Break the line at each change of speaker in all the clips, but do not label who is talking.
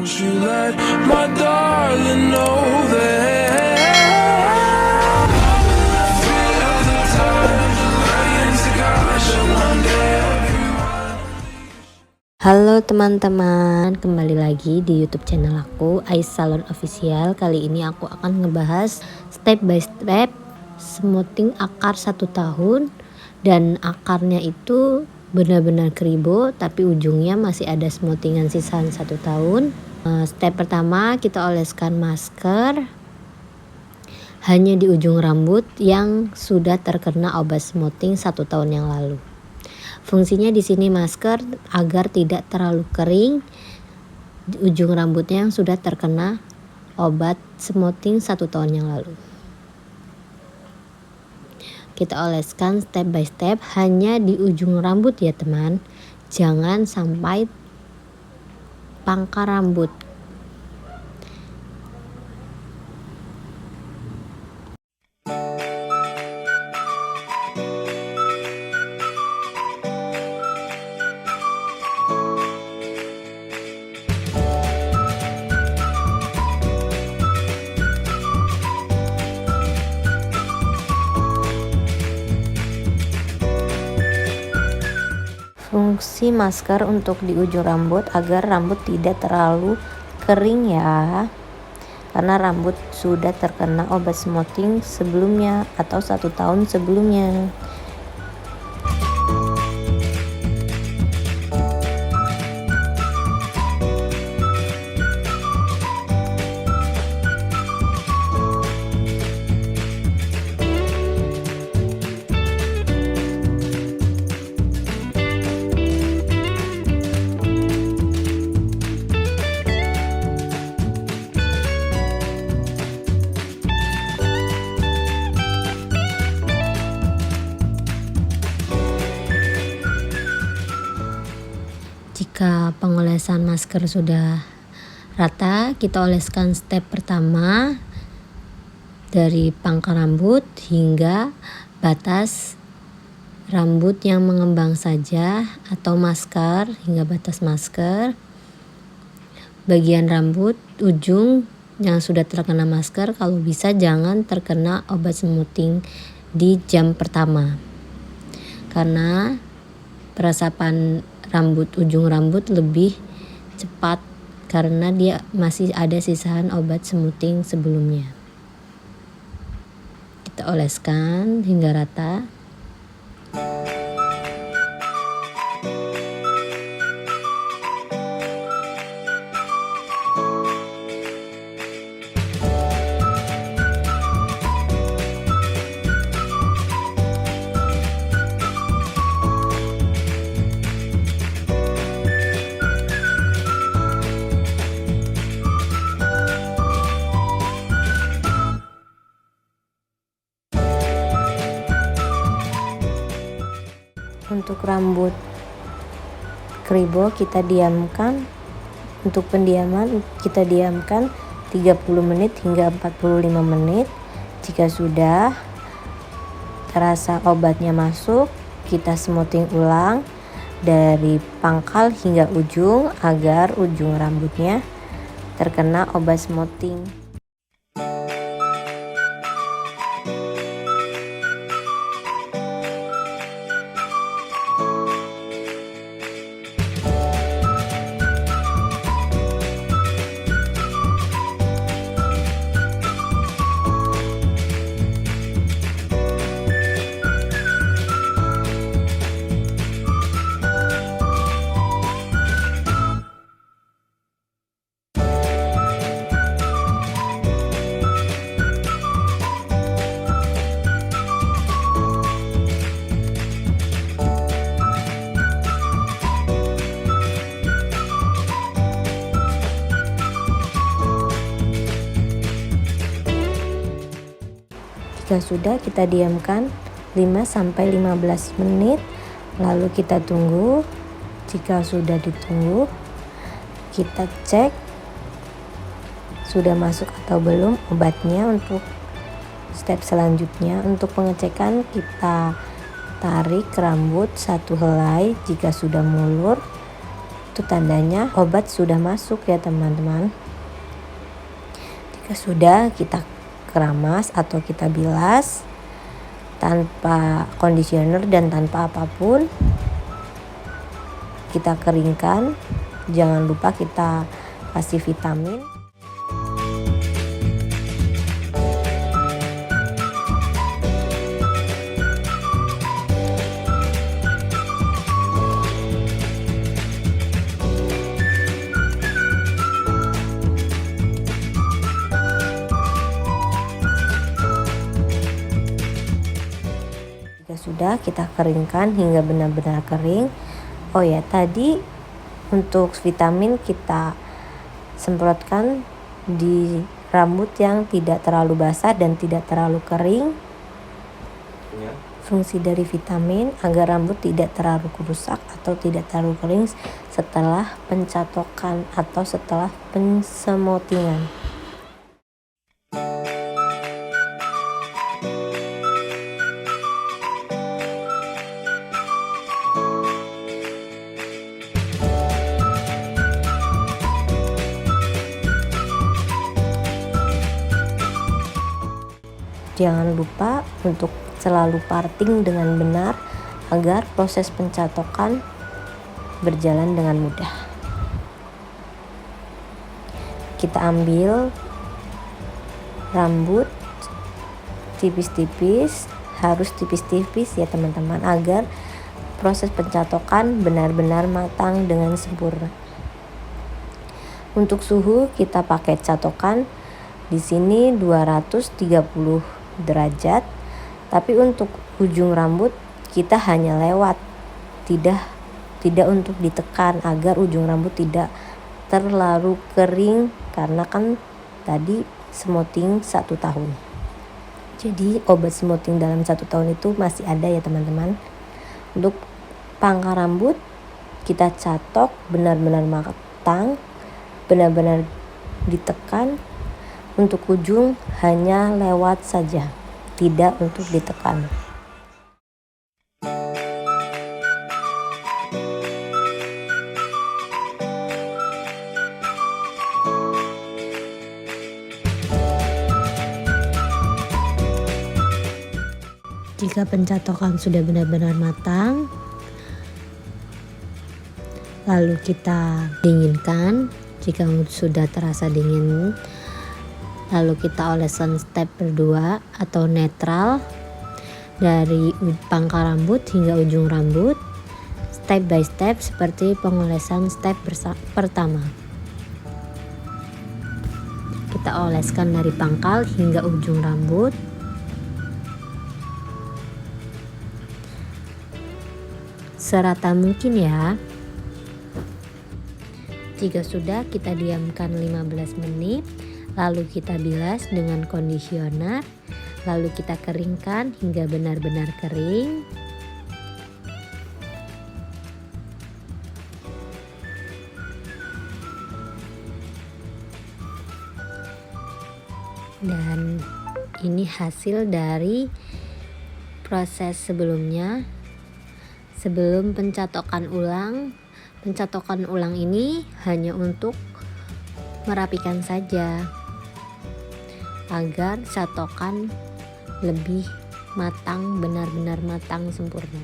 Won't you let my darling know that feel the time against the gosh one day.
Halo teman-teman, kembali lagi di YouTube channel aku, Ais Salon Official. Kali ini aku akan ngebahas step by step smoothing akar 1 tahun, dan akarnya itu benar-benar keribo tapi ujungnya masih ada smoothingan sisaan 1 tahun. Step pertama, kita oleskan masker hanya di ujung rambut yang sudah terkena obat smoothing 1 tahun yang lalu. Fungsinya di sini masker agar tidak terlalu kering di ujung rambutnya yang sudah terkena obat smoothing 1 tahun yang lalu. Kita oleskan step by step hanya di ujung rambut ya teman, jangan sampai pangkal rambut. Fungsi masker untuk di ujung rambut agar rambut tidak terlalu kering ya, karena rambut sudah terkena obat smoothing sebelumnya atau 1 tahun sebelumnya. Jika pengolesan masker sudah rata, kita oleskan step pertama dari pangkal rambut hingga batas rambut yang mengembang saja, atau masker hingga batas masker. Bagian rambut ujung yang sudah terkena masker kalau bisa jangan terkena obat smoothing di jam pertama, karena peresapan ujung rambut lebih cepat karena dia masih ada sisaan obat smoothing sebelumnya. Kita oleskan hingga rata. Untuk rambut keribo kita diamkan, untuk pendiaman kita diamkan 30 menit hingga 45 menit. Jika sudah terasa obatnya masuk, kita smoothing ulang dari pangkal hingga ujung agar ujung rambutnya terkena obat smoothing. Jika sudah, kita diamkan 5-15 menit, lalu kita tunggu. Jika sudah ditunggu, kita cek sudah masuk atau belum obatnya. Untuk step selanjutnya, untuk pengecekan, kita tarik rambut 1 helai. Jika sudah mulur, Itu tandanya obat sudah masuk ya teman-teman. Jika sudah, kita keramas atau kita bilas tanpa conditioner dan tanpa apapun. Kita keringkan. Jangan lupa kita kasih vitamin. Jika sudah, kita keringkan hingga benar-benar kering. Oh ya, tadi untuk vitamin kita semprotkan di rambut yang tidak terlalu basah dan tidak terlalu kering. Fungsi dari vitamin agar rambut tidak terlalu rusak atau tidak terlalu kering setelah pencatokan atau setelah pensemotingan. Jangan lupa untuk selalu parting dengan benar agar proses pencatokan berjalan dengan mudah. Kita ambil rambut tipis-tipis, harus tipis-tipis ya teman-teman, agar proses pencatokan benar-benar matang dengan sempurna. Untuk suhu kita pakai catokan di sini 230 derajat, tapi untuk ujung rambut kita hanya lewat, tidak untuk ditekan agar ujung rambut tidak terlalu kering, karena kan tadi smoothing 1 tahun. Jadi obat smoothing dalam 1 tahun itu masih ada ya teman-teman. Untuk pangkal rambut kita catok benar-benar matang, benar-benar ditekan. Untuk ujung hanya lewat saja, tidak untuk ditekan. Jika pencatokan sudah benar-benar matang, lalu kita dinginkan. Jika sudah terasa dingin, lalu kita oleskan step kedua atau netral dari pangkal rambut hingga ujung rambut, step by step seperti pengolesan step pertama. Kita oleskan dari pangkal hingga ujung rambut. Serata mungkin ya. Jika sudah, kita diamkan 15 menit. Lalu kita bilas dengan conditioner, lalu kita keringkan hingga benar-benar kering. Dan ini hasil dari proses sebelumnya, sebelum pencatokan ulang. Pencatokan ulang ini hanya untuk merapikan saja, agar catokan lebih matang, benar-benar matang sempurna.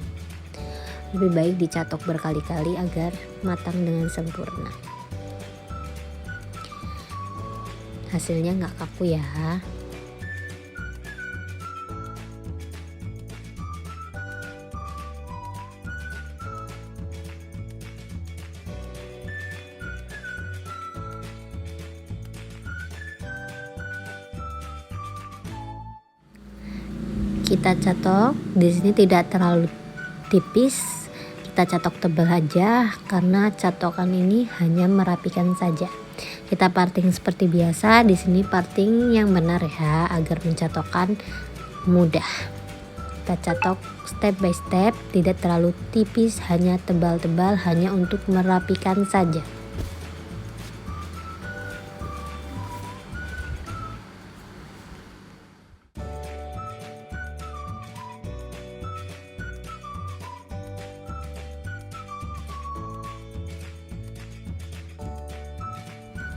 Lebih baik dicatok berkali-kali agar matang dengan sempurna. Hasilnya nggak kaku ya. Kita catok di sini tidak terlalu tipis, kita catok tebal aja karena catokan ini hanya merapikan saja. Kita parting seperti biasa, di sini parting yang benar ya agar pencatokan mudah. Kita catok step by step, tidak terlalu tipis, hanya tebal-tebal, hanya untuk merapikan saja.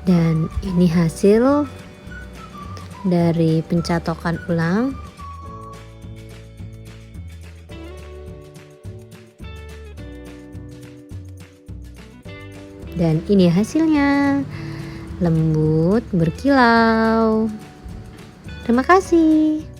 Dan ini hasil dari pencatokan ulang. Dan ini hasilnya, lembut, berkilau. Terima kasih.